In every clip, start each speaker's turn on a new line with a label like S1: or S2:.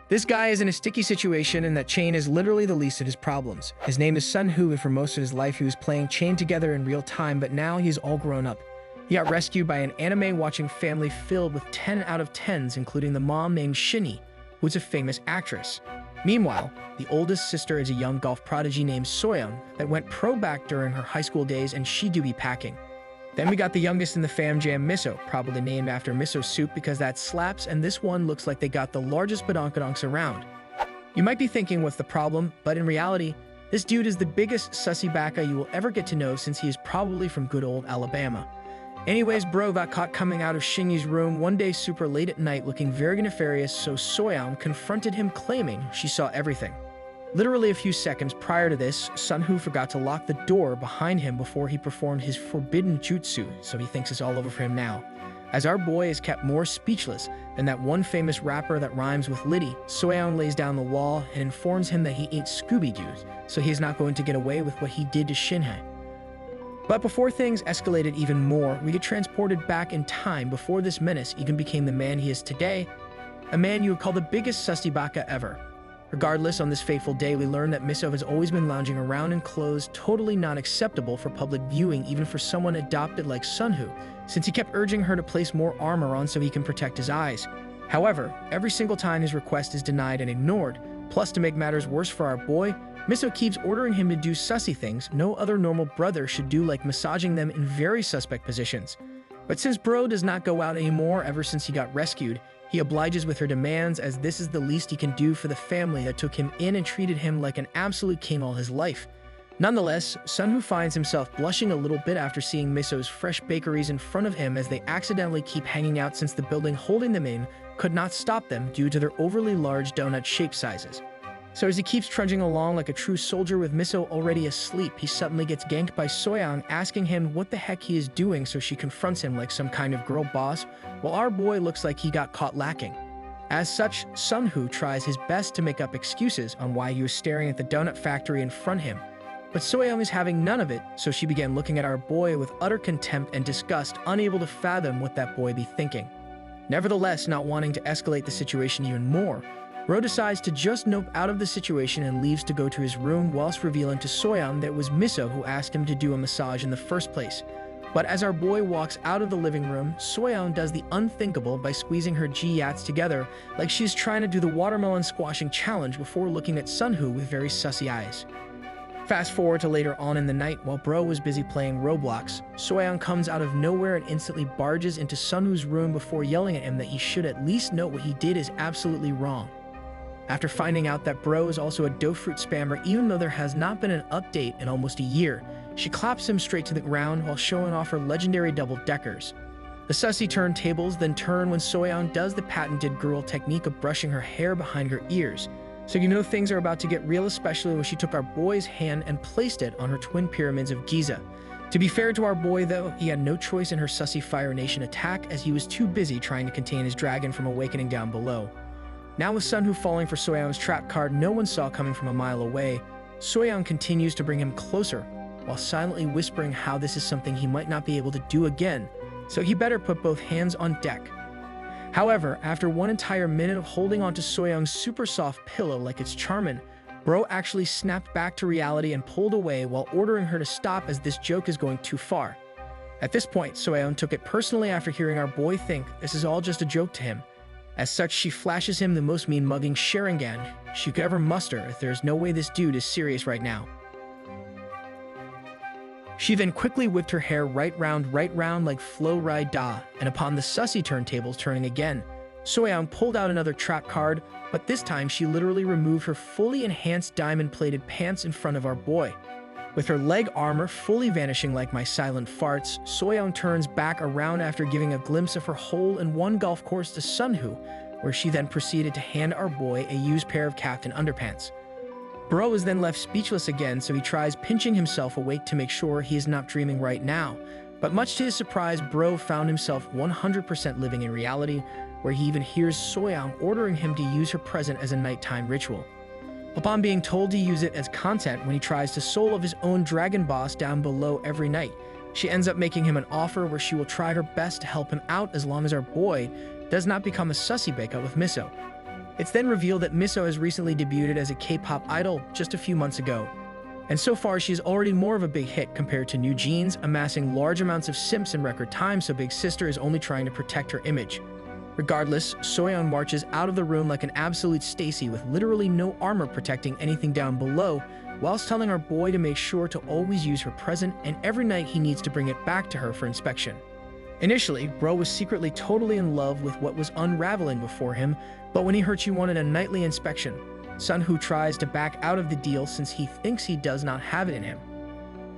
S1: This guy is in a sticky situation, and that chain is literally the least of his problems. His name is Sun-Hoo, and for most of his life he was playing chained together in real time, but now he's all grown up. He got rescued by an anime-watching family filled with 10 out of 10s, including the mom named Shinny, who's a famous actress. Meanwhile, the oldest sister is a young golf prodigy named Soyeon that went pro back during her high school days, and she do be packing. Then we got the youngest in the fam jam, Miso, probably named after miso soup because that slaps, and this one looks like they got the largest badonkadonks around. You might be thinking, what's the problem? But in reality, this dude is the biggest sussy baka you will ever get to know, since he is probably from good old Alabama. Anyways, bro got caught coming out of Shingy's room one day super late at night looking very nefarious, so Soyeon confronted him claiming she saw everything. Literally a few seconds prior to this, Sun-Hoo forgot to lock the door behind him before he performed his forbidden jutsu, so he thinks it's all over for him now. As our boy is kept more speechless than that one famous rapper that rhymes with Liddy, Soyeon lays down the law and informs him that he ain't Scooby-Doo, so he is not going to get away with what he did to Shinhye. But before things escalated even more, we get transported back in time before this menace even became the man he is today, a man you would call the biggest sussy baka ever. Regardless, on this fateful day, we learn that Miso has always been lounging around in clothes totally not acceptable for public viewing, even for someone adopted like Sun-Hoo, since he kept urging her to place more armor on so he can protect his eyes. However, every single time his request is denied and ignored. Plus, to make matters worse for our boy, Miso keeps ordering him to do sussy things no other normal brother should do, like massaging them in very suspect positions. But since bro does not go out anymore ever since he got rescued, he obliges with her demands, as this is the least he can do for the family that took him in and treated him like an absolute king all his life. Nonetheless, Sun-Hoo finds himself blushing a little bit after seeing Miso's fresh bakeries in front of him, as they accidentally keep hanging out since the building holding them in could not stop them due to their overly large donut-shaped sizes. So as he keeps trudging along like a true soldier with Miso already asleep, he suddenly gets ganked by Soyeon asking him what the heck he is doing, so she confronts him like some kind of girl boss, while our boy looks like he got caught lacking. As such, Sun-Hoo tries his best to make up excuses on why he was staring at the donut factory in front of him. But Soyeon is having none of it, so she began looking at our boy with utter contempt and disgust, unable to fathom what that boy be thinking. Nevertheless, not wanting to escalate the situation even more, Ro decides to just nope out of the situation and leaves to go to his room, whilst revealing to Soyeon that it was Miso who asked him to do a massage in the first place. But as our boy walks out of the living room, Soyeon does the unthinkable by squeezing her G-yats together like she's trying to do the watermelon squashing challenge before looking at Sun-Hoo with very sussy eyes. Fast forward to later on in the night, while bro was busy playing Roblox, Soyeon comes out of nowhere and instantly barges into Sun-Hoo's room before yelling at him that he should at least note what he did is absolutely wrong. After finding out that bro is also a dough fruit spammer, even though there has not been an update in almost a year, she claps him straight to the ground while showing off her legendary double-deckers. The sussy turntables then turn when Soyeon does the patented girl technique of brushing her hair behind her ears. So you know things are about to get real, especially when she took our boy's hand and placed it on her twin pyramids of Giza. To be fair to our boy though, he had no choice in her sussy Fire Nation attack, as he was too busy trying to contain his dragon from awakening down below. Now with Sun-Hoo falling for Soyeon's trap card no one saw coming from a mile away, Soyeon continues to bring him closer, while silently whispering how this is something he might not be able to do again, so he better put both hands on deck. However, after one entire minute of holding onto Soyeon's super soft pillow like it's Charmin, bro actually snapped back to reality and pulled away while ordering her to stop, as this joke is going too far. At this point, Soyeon took it personally after hearing our boy think this is all just a joke to him. As such, she flashes him the most mean-mugging Sharingan she could ever muster, if there's no way this dude is serious right now. She then quickly whipped her hair right round like Flow Ride Da, and upon the sussy turntables turning again, Soyeon pulled out another trap card, but this time she literally removed her fully enhanced diamond-plated pants in front of our boy. With her leg armor fully vanishing like my silent farts, Soyeon turns back around after giving a glimpse of her hole-in-one golf course to Sun-Hoo, where she then proceeded to hand our boy a used pair of Captain underpants. Bro is then left speechless again, so he tries pinching himself awake to make sure he is not dreaming right now. But much to his surprise, Bro found himself 100% living in reality, where he even hears Soyeon ordering him to use her present as a nighttime ritual. Upon being told to use it as content when he tries to soul of his own dragon boss down below every night, she ends up making him an offer where she will try her best to help him out as long as our boy does not become a sussy beka with Miso. It's then revealed that Miso has recently debuted as a K-pop idol just a few months ago. And so far, she's already more of a big hit compared to New Jeans, amassing large amounts of simps in record time, so Big Sister is only trying to protect her image. Regardless, Soyeon marches out of the room like an absolute Stacy with literally no armor protecting anything down below, whilst telling our boy to make sure to always use her present, and every night he needs to bring it back to her for inspection. Initially, Bro was secretly totally in love with what was unraveling before him, but when he heard she wanted a nightly inspection, Sunwoo tries to back out of the deal since he thinks he does not have it in him.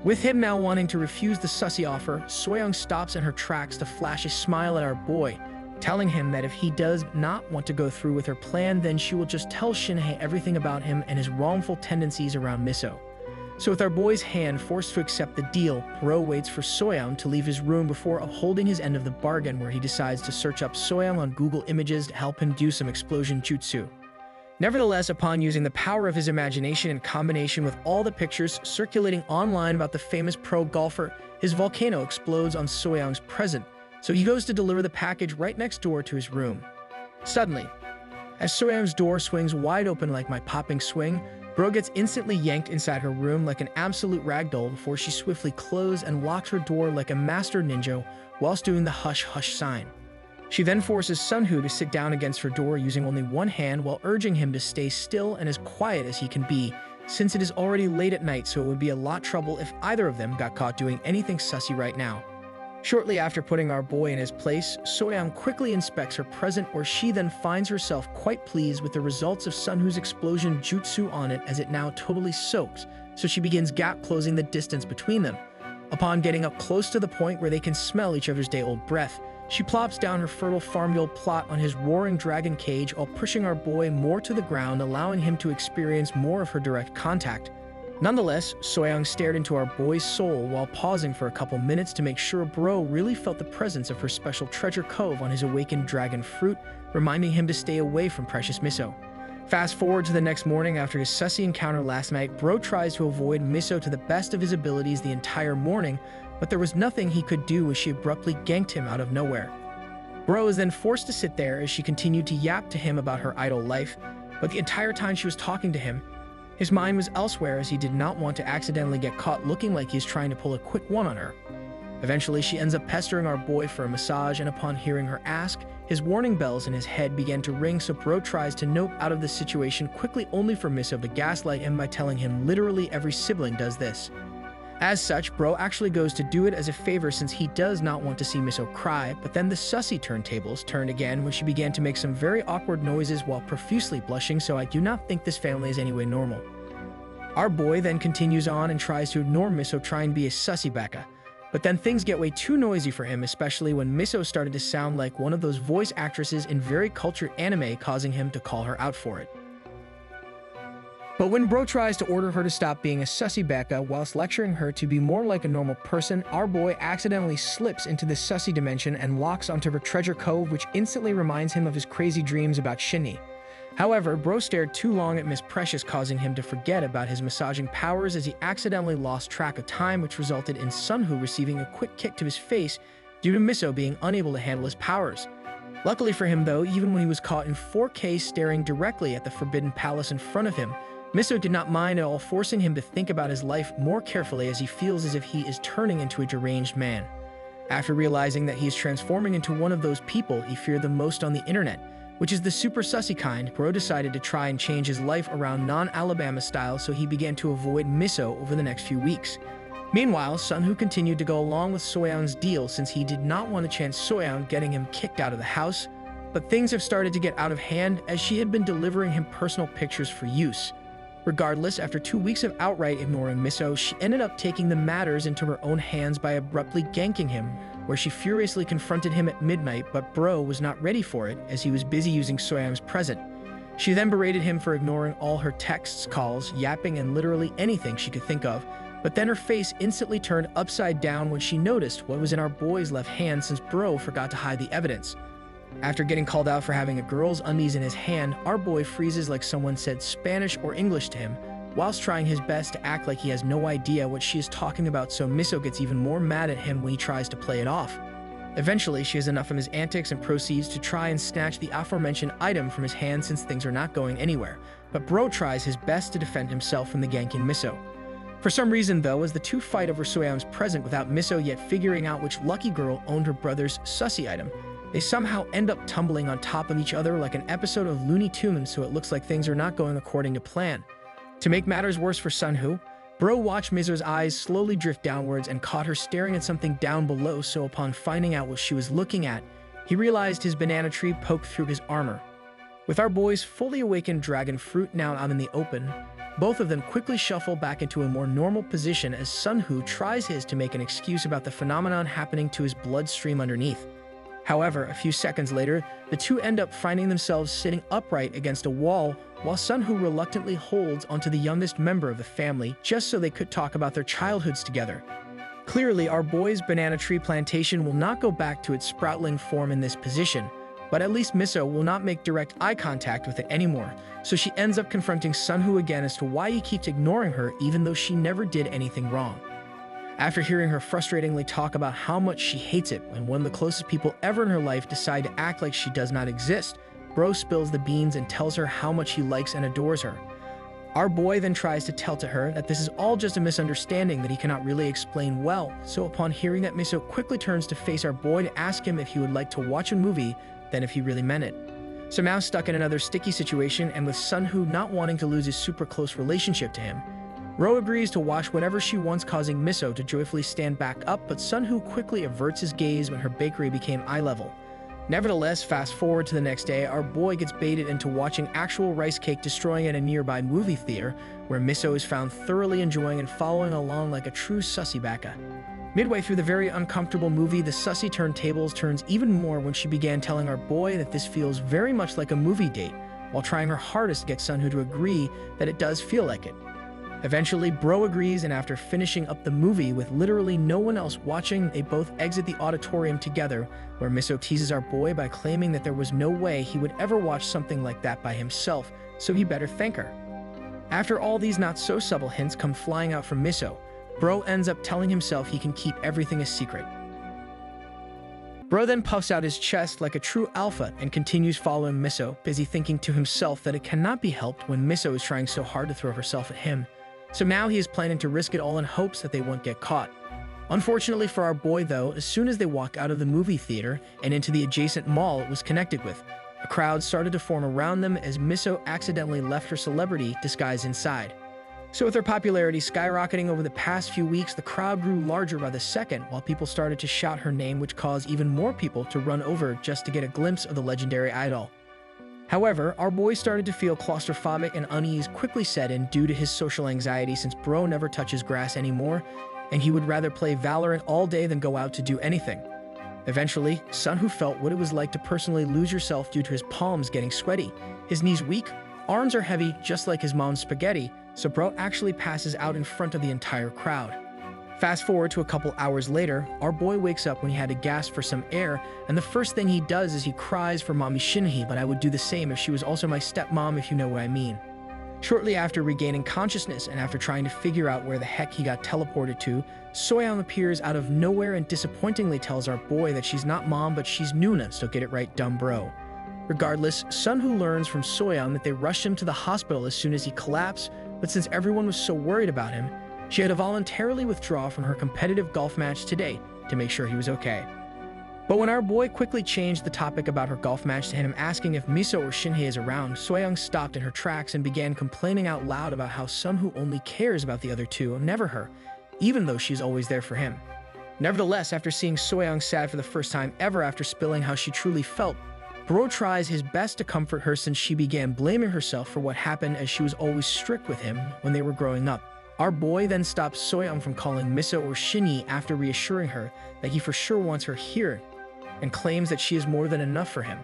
S1: With him now wanting to refuse the sussy offer, Soyeon stops in her tracks to flash a smile at our boy, telling him that if he does not want to go through with her plan, then she will just tell Shinhye everything about him and his wrongful tendencies around Miso. So with our boy's hand forced to accept the deal, Bro waits for Soyeon to leave his room before upholding his end of the bargain, where he decides to search up Soyeon on Google Images to help him do some explosion jutsu. Nevertheless, upon using the power of his imagination in combination with all the pictures circulating online about the famous pro golfer, his volcano explodes on Soyeon's present, so he goes to deliver the package right next door to his room. Suddenly, as Soyeon's door swings wide open like my popping swing, Bro gets instantly yanked inside her room like an absolute ragdoll before she swiftly closes and locks her door like a master ninja whilst doing the hush-hush sign. She then forces Sunwoo to sit down against her door using only one hand while urging him to stay still and as quiet as he can be, since it is already late at night, so it would be a lot trouble if either of them got caught doing anything sussy right now. Shortly after putting our boy in his place, Soyeon quickly inspects her present, where she then finds herself quite pleased with the results of Sunwoo's explosion jutsu on it, as it now totally soaks, so she begins gap closing the distance between them. Upon getting up close to the point where they can smell each other's day-old breath, she plops down her fertile Farmville plot on his roaring dragon cage while pushing our boy more to the ground, allowing him to experience more of her direct contact. Nonetheless, Soyeon stared into our boy's soul while pausing for a couple minutes to make sure Bro really felt the presence of her special treasure cove on his awakened dragon fruit, reminding him to stay away from precious Miso. Fast forward to the next morning after his sussy encounter last night, Bro tries to avoid Miso to the best of his abilities the entire morning, but there was nothing he could do as she abruptly ganked him out of nowhere. Bro is then forced to sit there as she continued to yap to him about her idle life, but the entire time she was talking to him, his mind was elsewhere, as he did not want to accidentally get caught looking like he's trying to pull a quick one on her. Eventually, she ends up pestering our boy for a massage, and upon hearing her ask, his warning bells in his head began to ring, so Bro tries to nope out of the situation quickly, only for Miso to gaslight him by telling him literally every sibling does this. As such, Bro actually goes to do it as a favor since he does not want to see Miso cry, but then the sussy turntables turned again when she began to make some very awkward noises while profusely blushing, so I do not think this family is anyway normal. Our boy then continues on and tries to ignore Miso, trying to be a sussy baka, but then things get way too noisy for him, especially when Miso started to sound like one of those voice actresses in very cultured anime, causing him to call her out for it. But when Bro tries to order her to stop being a sussy baka whilst lecturing her to be more like a normal person, our boy accidentally slips into the sussy dimension and locks onto her treasure cove, which instantly reminds him of his crazy dreams about Shinhye. However, Bro stared too long at Miss Precious, causing him to forget about his massaging powers as he accidentally lost track of time, which resulted in Sunwoo receiving a quick kick to his face due to Miso being unable to handle his powers. Luckily for him though, even when he was caught in 4K staring directly at the Forbidden Palace in front of him, Miso did not mind at all, forcing him to think about his life more carefully as he feels as if he is turning into a deranged man. After realizing that he is transforming into one of those people he feared the most on the internet, which is the super sussy kind, Bro decided to try and change his life around non-Alabama style, so he began to avoid Miso over the next few weeks. Meanwhile, Sunwoo continued to go along with Soyeon's deal since he did not want to chance Soyeon getting him kicked out of the house, but things have started to get out of hand as she had been delivering him personal pictures for use. Regardless, after 2 weeks of outright ignoring Miso, she ended up taking the matters into her own hands by abruptly ganking him, where she furiously confronted him at midnight, but Bro was not ready for it as he was busy using Soyeon's present. She then berated him for ignoring all her texts, calls, yapping, and literally anything she could think of, but then her face instantly turned upside down when she noticed what was in our boy's left hand, since Bro forgot to hide the evidence. After getting called out for having a girl's undies in his hand, our boy freezes like someone said Spanish or English to him, whilst trying his best to act like he has no idea what she is talking about, so Miso gets even more mad at him when he tries to play it off. Eventually, she has enough of his antics and proceeds to try and snatch the aforementioned item from his hand since things are not going anywhere, but Bro tries his best to defend himself from the ganking Miso. For some reason though, as the two fight over Soyeon's present without Miso yet figuring out which lucky girl owned her brother's sussy item, they somehow end up tumbling on top of each other like an episode of Looney Tunes, so it looks like things are not going according to plan. To make matters worse for Sunhoo, Bro watched Miso's eyes slowly drift downwards and caught her staring at something down below, so upon finding out what she was looking at, he realized his banana tree poked through his armor. With our boy's fully awakened dragon fruit now out in the open, both of them quickly shuffle back into a more normal position as Sunhoo tries his to make an excuse about the phenomenon happening to his bloodstream underneath. However, a few seconds later, the two end up finding themselves sitting upright against a wall while Sunhoo reluctantly holds onto the youngest member of the family just so they could talk about their childhoods together. Clearly, our boy's banana tree plantation will not go back to its sproutling form in this position, but at least Miso will not make direct eye contact with it anymore, so she ends up confronting Sunhoo again as to why he keeps ignoring her even though she never did anything wrong. After hearing her frustratingly talk about how much she hates it when one of the closest people ever in her life decide to act like she does not exist, Bro spills the beans and tells her how much he likes and adores her. Our boy then tries to tell to her that this is all just a misunderstanding that he cannot really explain well, so upon hearing that, Miso quickly turns to face our boy to ask him if he would like to watch a movie, then if he really meant it. So now stuck in another sticky situation and with Sunhoo not wanting to lose his super close relationship to him, Ro agrees to watch whatever she wants, causing Miso to joyfully stand back up, but Sunhoo quickly averts his gaze when her bakery became eye level. Nevertheless, fast forward to the next day, our boy gets baited into watching actual rice cake destroying at a nearby movie theater, where Miso is found thoroughly enjoying and following along like a true sussy baka. Midway through the very uncomfortable movie, the sussy turntables turns even more when she began telling our boy that this feels very much like a movie date, while trying her hardest to get Sunhoo to agree that it does feel like it. Eventually, Bro agrees, and after finishing up the movie with literally no one else watching, they both exit the auditorium together, where Miso teases our boy by claiming that there was no way he would ever watch something like that by himself, so he better thank her. After all these not-so-subtle hints come flying out from Miso, Bro ends up telling himself he can keep everything a secret. Bro then puffs out his chest like a true alpha and continues following Miso, busy thinking to himself that it cannot be helped when Miso is trying so hard to throw herself at him. So now he is planning to risk it all in hopes that they won't get caught. Unfortunately for our boy though, as soon as they walked out of the movie theater and into the adjacent mall it was connected with, a crowd started to form around them as Miso accidentally left her celebrity disguise inside. So with her popularity skyrocketing over the past few weeks, the crowd grew larger by the second while people started to shout her name, which caused even more people to run over just to get a glimpse of the legendary idol. However, our boy started to feel claustrophobic and unease quickly set in due to his social anxiety since Bro never touches grass anymore, and he would rather play Valorant all day than go out to do anything. Eventually, Sunhoo felt what it was like to personally lose yourself due to his palms getting sweaty, his knees weak, arms are heavy just like his mom's spaghetti, so Bro actually passes out in front of the entire crowd. Fast forward to a couple hours later, our boy wakes up when he had to gasp for some air, and the first thing he does is he cries for Mommy Shinhee, but I would do the same if she was also my stepmom, if you know what I mean. Shortly after regaining consciousness and after trying to figure out where the heck he got teleported to, Soyeon appears out of nowhere and disappointingly tells our boy that she's not mom but she's Nuna, so get it right, dumb bro. Regardless, Sunhoo learns from Soyeon that they rushed him to the hospital as soon as he collapsed, but since everyone was so worried about him, she had to voluntarily withdraw from her competitive golf match today to make sure he was okay. But when our boy quickly changed the topic about her golf match to him asking if Miso or Shinhee is around, Soyeon stopped in her tracks and began complaining out loud about how Sunhoo only cares about the other two, never her, even though she's always there for him. Nevertheless, after seeing Soyeon sad for the first time ever after spilling how she truly felt, Bro tries his best to comfort her since she began blaming herself for what happened as she was always strict with him when they were growing up. Our boy then stops Soyeon from calling Miso or Shinhee after reassuring her that he for sure wants her here and claims that she is more than enough for him.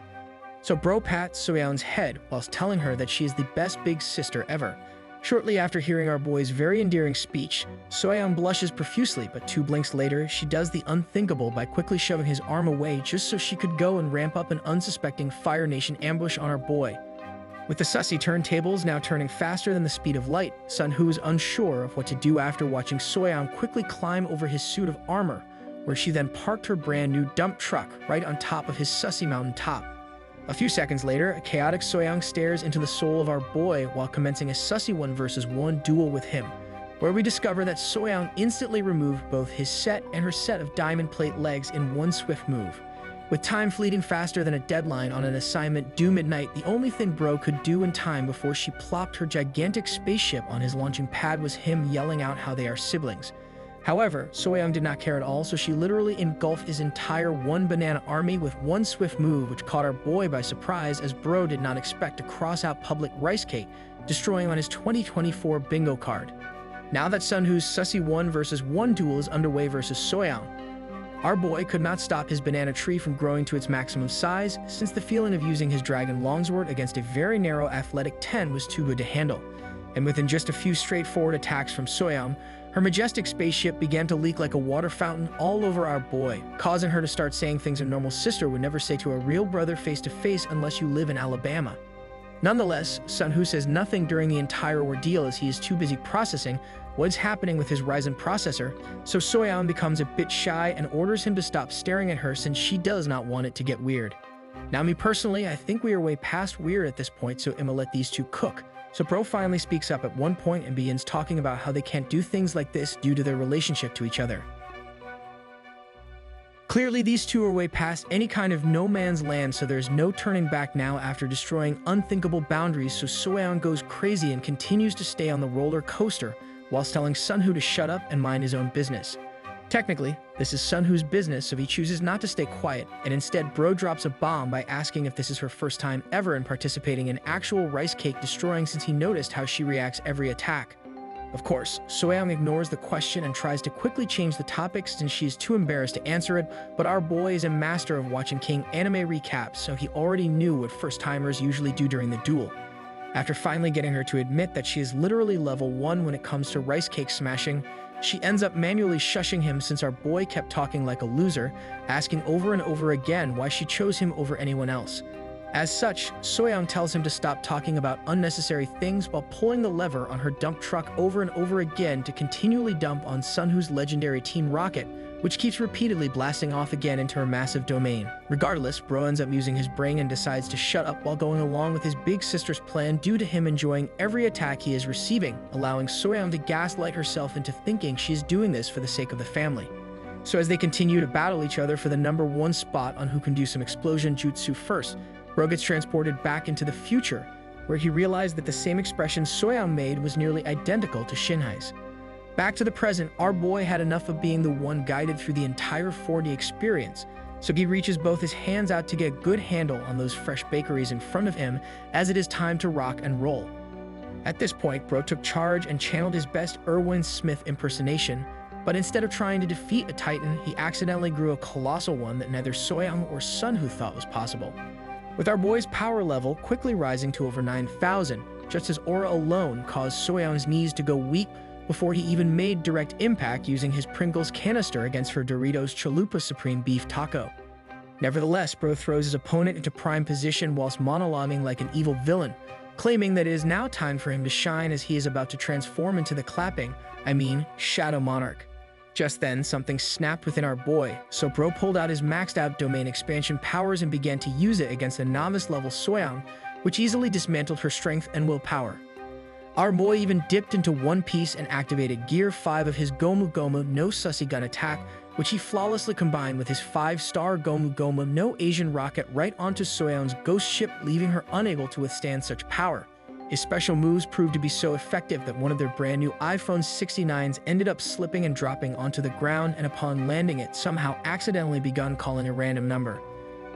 S1: So Bro pats Soyeon's head whilst telling her that she is the best big sister ever. Shortly after hearing our boy's very endearing speech, Soyeon blushes profusely, but 2 blinks later, she does the unthinkable by quickly shoving his arm away just so she could go and ramp up an unsuspecting Fire Nation ambush on our boy. With the sussy turntables now turning faster than the speed of light, Sunhoo is unsure of what to do after watching Soyeon quickly climb over his suit of armor, where she then parked her brand new dump truck right on top of his sussy mountain top. A few seconds later, a chaotic Soyoung stares into the soul of our boy while commencing a sussy 1 vs 1 duel with him, where we discover that Soyoung instantly removed both his set and her set of diamond plate legs in one swift move. With time fleeting faster than a deadline on an assignment due midnight, the only thing Bro could do in time before she plopped her gigantic spaceship on his launching pad was him yelling out how they are siblings. However, Soyoung did not care at all, so she literally engulfed his entire one-banana army with one swift move, which caught our boy by surprise, as Bro did not expect to cross out public rice cake, destroying on his 2024 bingo card. Now that Sunwoo's sussy 1 vs 1 duel is underway versus Soyoung, our boy could not stop his banana tree from growing to its maximum size, since the feeling of using his dragon longsword against a very narrow athletic 10 was too good to handle. And within just a few straightforward attacks from Soyoung, her majestic spaceship began to leak like a water fountain all over our boy, causing her to start saying things a normal sister would never say to a real brother face to face unless you live in Alabama. Nonetheless, Sunwoo says nothing during the entire ordeal as he is too busy processing what's happening with his Ryzen processor, so Soyoung becomes a bit shy and orders him to stop staring at her since she does not want it to get weird. Now me personally, I think we are way past weird at this point, so I'ma let these two cook. So Bro finally speaks up at one point and begins talking about how they can't do things like this due to their relationship to each other. Clearly, these two are way past any kind of no man's land, so there's no turning back now after destroying unthinkable boundaries, so Soyoung goes crazy and continues to stay on the roller coaster whilst telling Sunwoo to shut up and mind his own business. Technically, this is Sunwoo's business, so he chooses not to stay quiet, and instead Bro drops a bomb by asking if this is her first time ever in participating in actual rice cake destroying, since he noticed how she reacts every attack. Of course, Soyoung ignores the question and tries to quickly change the topic since she is too embarrassed to answer it, but our boy is a master of watching King anime recaps, so he already knew what first-timers usually do during the duel. After finally getting her to admit that she is literally level 1 when it comes to rice cake smashing, she ends up manually shushing him since our boy kept talking like a loser, asking over and over again why she chose him over anyone else. As such, Soyoung tells him to stop talking about unnecessary things while pulling the lever on her dump truck over and over again to continually dump on Sunwoo's legendary Team Rocket, which keeps repeatedly blasting off again into her massive domain. Regardless, Bro ends up using his brain and decides to shut up while going along with his big sister's plan due to him enjoying every attack he is receiving, allowing Soyoung to gaslight herself into thinking she is doing this for the sake of the family. So as they continue to battle each other for the #1 spot on who can do some explosion jutsu first, Bro gets transported back into the future, where he realized that the same expression Soyoung made was nearly identical to Shinhai's. Back to the present, our boy had enough of being the one guided through the entire 4D experience, so he reaches both his hands out to get a good handle on those fresh bakeries in front of him as it is time to rock and roll. At this point, Bro took charge and channeled his best Erwin Smith impersonation, but instead of trying to defeat a Titan, he accidentally grew a colossal one that neither Soyoung or Sunwoo thought was possible. With our boy's power level quickly rising to over 9,000, just as aura alone caused Soyoung's knees to go weak before he even made direct impact using his Pringles canister against her Doritos Chalupa Supreme Beef Taco. Nevertheless, Bro throws his opponent into prime position whilst monologuing like an evil villain, claiming that it is now time for him to shine as he is about to transform into the Shadow Monarch. Just then, something snapped within our boy, so Bro pulled out his maxed out domain expansion powers and began to use it against a novice level Soyoung, which easily dismantled her strength and willpower. Our boy even dipped into One Piece and activated Gear 5 of his Gomu Gomu no Sussy Gun attack, which he flawlessly combined with his 5-star Gomu Gomu no Asian rocket right onto Soyoung's ghost ship, leaving her unable to withstand such power. His special moves proved to be so effective that one of their brand new iPhone 69s ended up slipping and dropping onto the ground, and upon landing it somehow accidentally begun calling a random number.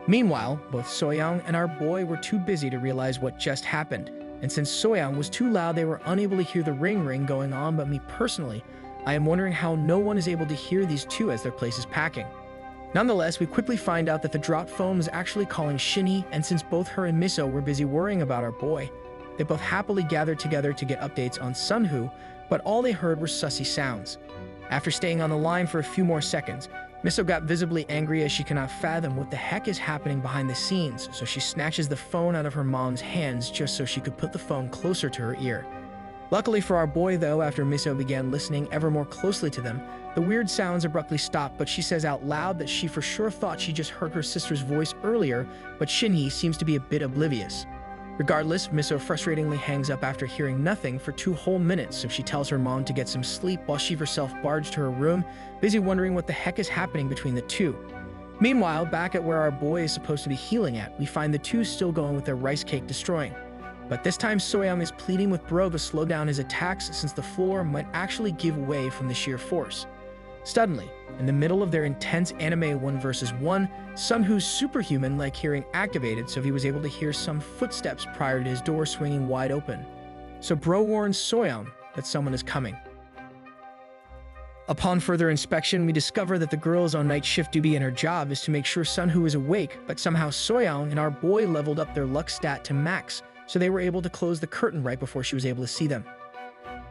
S1: Meanwhile, both Soyoung and our boy were too busy to realize what just happened, and since Soyoung was too loud, they were unable to hear the ring going on, but me personally, I am wondering how no one is able to hear these two as their place is packing. Nonetheless, we quickly find out that the drop phone was actually calling Shinhee, and since both her and Miso were busy worrying about our boy, they both happily gathered together to get updates on Sunwoo, but all they heard were sussy sounds. After staying on the line for a few more seconds, Miso got visibly angry as she cannot fathom what the heck is happening behind the scenes, so she snatches the phone out of her mom's hands just so she could put the phone closer to her ear. Luckily for our boy, though, after Miso began listening ever more closely to them, the weird sounds abruptly stopped, but she says out loud that she for sure thought she just heard her sister's voice earlier, but Shinhee seems to be a bit oblivious. Regardless, Miso frustratingly hangs up after hearing nothing for 2 whole minutes, so she tells her mom to get some sleep while she herself barged to her room, busy wondering what the heck is happening between the two. Meanwhile, back at where our boy is supposed to be healing at, we find the two still going with their rice cake destroying. But this time Soyeon is pleading with Bro to slow down his attacks since the floor might actually give way from the sheer force. Suddenly, in the middle of their intense anime 1 vs 1, Sunhoo's superhuman-like hearing activated, so he was able to hear some footsteps prior to his door swinging wide open. So Bro warns Soyeon that someone is coming. Upon further inspection, we discover that the girl is on night shift duty and her job is to make sure Sunhoo is awake, but somehow Soyeon and our boy leveled up their luck stat to max, so they were able to close the curtain right before she was able to see them.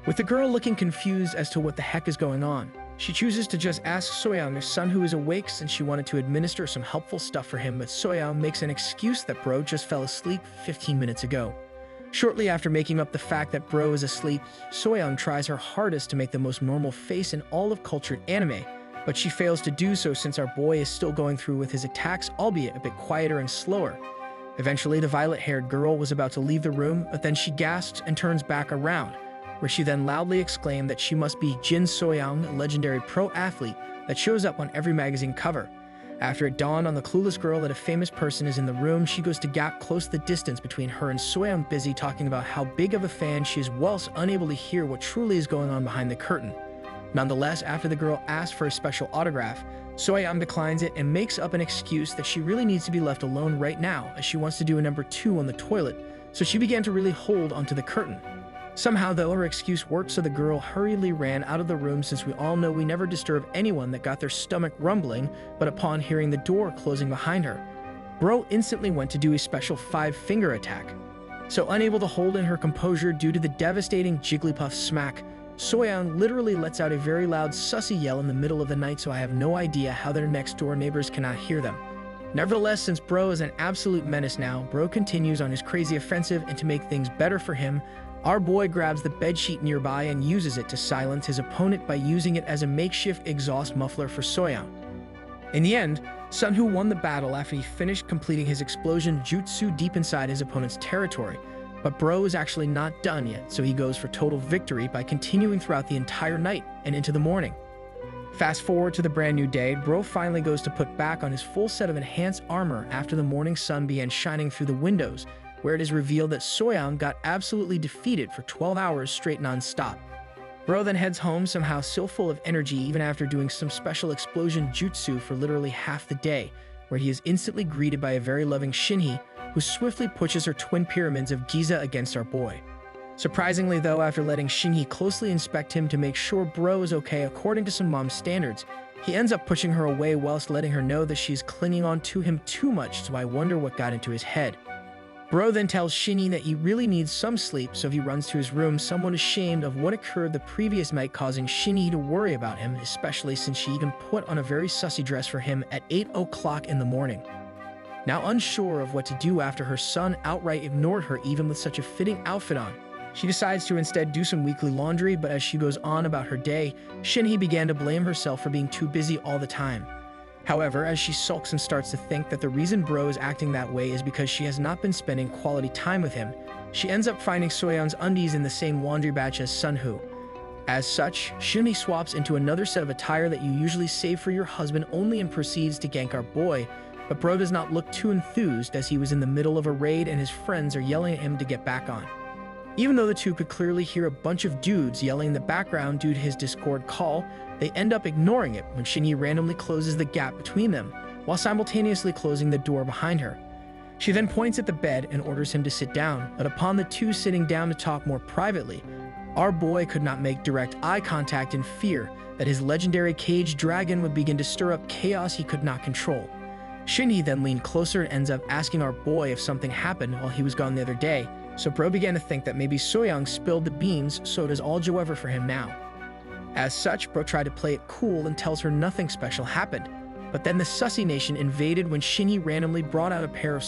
S1: With the girl looking confused as to what the heck is going on, she chooses to just ask Soyeon if Sunhoo is awake since she wanted to administer some helpful stuff for him, but Soyeon makes an excuse that Bro just fell asleep 15 minutes ago. Shortly after making up the fact that Bro is asleep, Soyeon tries her hardest to make the most normal face in all of cultured anime, but she fails to do so since our boy is still going through with his attacks, albeit a bit quieter and slower. Eventually, the violet-haired girl was about to leave the room, but then she gasps and turns back around, where she then loudly exclaimed that she must be Jin Soyeon, a legendary pro athlete that shows up on every magazine cover. After it dawned on the clueless girl that a famous person is in the room, she goes to gap close the distance between her and Soyeon, busy talking about how big of a fan she is whilst unable to hear what truly is going on behind the curtain. Nonetheless, after the girl asks for a special autograph, Soyeon declines it and makes up an excuse that she really needs to be left alone right now as she wants to do a number 2 on the toilet, so she began to really hold onto the curtain. Somehow, though, her excuse worked, so the girl hurriedly ran out of the room since we all know we never disturb anyone that got their stomach rumbling, but upon hearing the door closing behind her, Bro instantly went to do a special 5-finger attack. So unable to hold in her composure due to the devastating Jigglypuff smack, Soyeon literally lets out a very loud sussy yell in the middle of the night, so I have no idea how their next-door neighbors cannot hear them. Nevertheless, since Bro is an absolute menace now, Bro continues on his crazy offensive, and to make things better for him, our boy grabs the bedsheet nearby and uses it to silence his opponent by using it as a makeshift exhaust muffler for Soyeon. In the end, Sunhoo won the battle after he finished completing his explosion jutsu deep inside his opponent's territory, but Bro is actually not done yet, so he goes for total victory by continuing throughout the entire night and into the morning. Fast forward to the brand new day, Bro finally goes to put back on his full set of enhanced armor after the morning sun began shining through the windows, where it is revealed that Soyeon got absolutely defeated for 12 hours straight non-stop. Bro then heads home somehow still full of energy even after doing some special explosion jutsu for literally half the day, where he is instantly greeted by a very loving Shinhee, who swiftly pushes her twin pyramids of Giza against our boy. Surprisingly though, after letting Shinhee closely inspect him to make sure Bro is okay according to some mom standards, he ends up pushing her away whilst letting her know that she's clinging on to him too much, so I wonder what got into his head. Bro then tells Shinhee that he really needs some sleep, so he runs to his room, somewhat ashamed of what occurred the previous night, causing Shinhee to worry about him, especially since she even put on a very sussy dress for him at 8 o'clock in the morning. Now unsure of what to do after her son outright ignored her even with such a fitting outfit on, she decides to instead do some weekly laundry, but as she goes on about her day, Shinhee began to blame herself for being too busy all the time. However, as she sulks and starts to think that the reason Bro is acting that way is because she has not been spending quality time with him, she ends up finding Soyeon's undies in the same laundry batch as Sunhoo. As such, Shinhee swaps into another set of attire that you usually save for your husband only and proceeds to gank our boy, but Bro does not look too enthused as he was in the middle of a raid and his friends are yelling at him to get back on. Even though the two could clearly hear a bunch of dudes yelling in the background due to his Discord call, they end up ignoring it when Shinhee randomly closes the gap between them, while simultaneously closing the door behind her. She then points at the bed and orders him to sit down, but upon the two sitting down to talk more privately, our boy could not make direct eye contact in fear that his legendary caged dragon would begin to stir up chaos he could not control. Shinhee then leaned closer and ends up asking our boy if something happened while he was gone the other day, so Bro began to think that maybe Soyeon spilled the beans, so does all Joever for him now. As such, Bro tried to play it cool and tells her nothing special happened, but then the Sussy Nation invaded when Shinhee randomly brought out a pair of